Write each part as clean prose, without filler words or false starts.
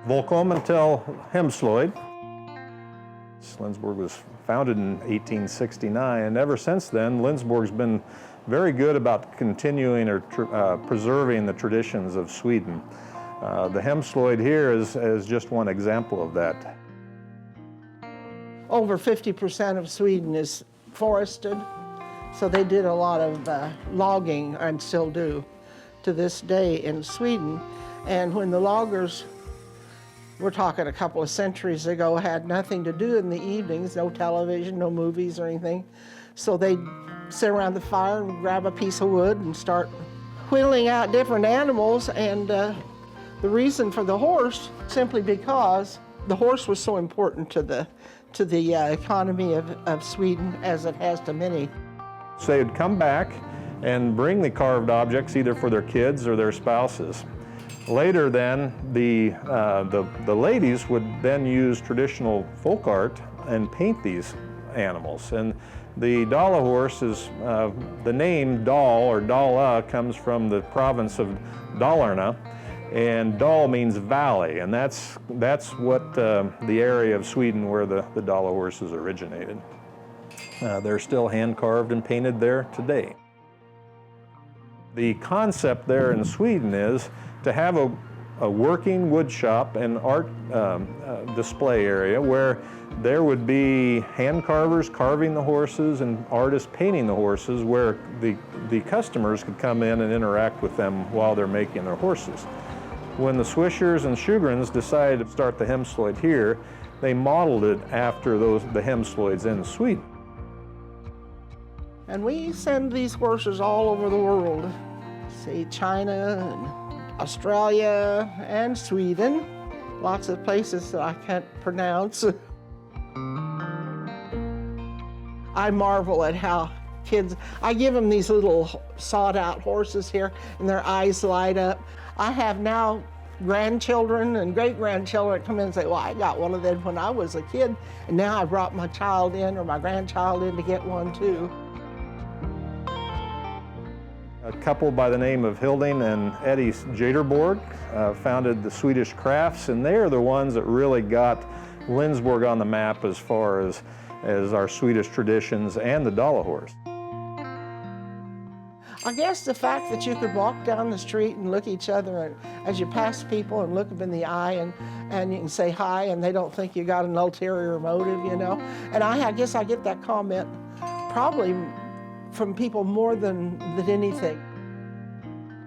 Välkommen till Hemslöjd. Lindsborg was founded in 1869, and ever since then, Lindsborg's been very good about continuing or preserving the traditions of Sweden. The Hemslöjd here is just one example of that. Over 50% of Sweden is forested, so they did a lot of logging, and still do to this day in Sweden. And when the loggers, we're talking a couple of centuries ago, had nothing to do in the evenings, no television, no movies or anything, so they'd sit around the fire and grab a piece of wood and start whittling out different animals. And the reason for the horse, simply because the horse was so important to the economy of Sweden, as it has to many. So they'd come back and bring the carved objects either for their kids or their spouses. Later then, the ladies would then use traditional folk art and paint these animals. And the Dala Horse is, the name Dal or Dala comes from the province of Dalarna, and Dal means valley, and that's what the area of Sweden where the Dala horses originated. They're still hand carved and painted there today. The concept there in Sweden is to have a working wood shop and art display area where there would be hand carvers carving the horses and artists painting the horses, where the customers could come in and interact with them while they're making their horses. When the Swishers and Sjögrens decided to start the Hemslöjd here, they modeled it after the Hemslöjds in Sweden. And we send these horses all over the world. See, China and Australia and Sweden. Lots of places that I can't pronounce. I marvel at how kids, I give them these little sawed-out horses here, and their eyes light up. I have now grandchildren and great-grandchildren come in and say, well, I got one of them when I was a kid, and now I brought my child in or my grandchild in to get one too. A couple by the name of Hilding and Eddie Jaderborg founded the Swedish Crafts, and they are the ones that really got Lindsborg on the map as far as our Swedish traditions and the Dala Horse. I guess the fact that you could walk down the street and look each other and, as you pass people, and look them in the eye, and you can say hi and they don't think you got an ulterior motive, you know. And I guess I get that comment probably from people more than anything.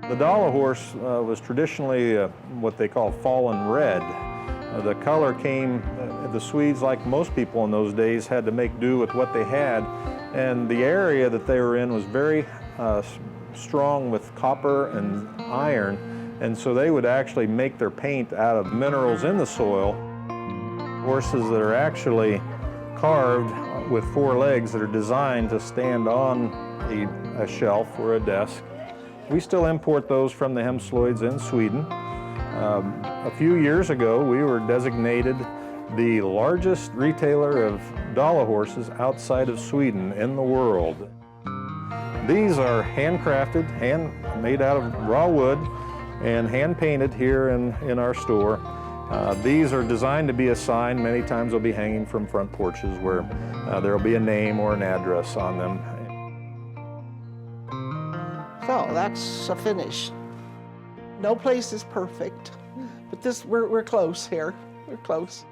The Dala Horse was traditionally what they call fallen red. The color came, the Swedes, like most people in those days, had to make do with what they had, and the area that they were in was very strong with copper and iron, and so they would actually make their paint out of minerals in the soil. Horses that are actually carved with four legs that are designed to stand on a shelf or a desk. We still import those from the Hemslöjds in Sweden. A few years ago, we were designated the largest retailer of Dala horses outside of Sweden in the world. These are handcrafted, made out of raw wood, and hand painted here in our store. These are designed to be a sign. Many times they'll be hanging from front porches where there will be a name or an address on them. So that's a finish. No place is perfect, but we're close here. We're close.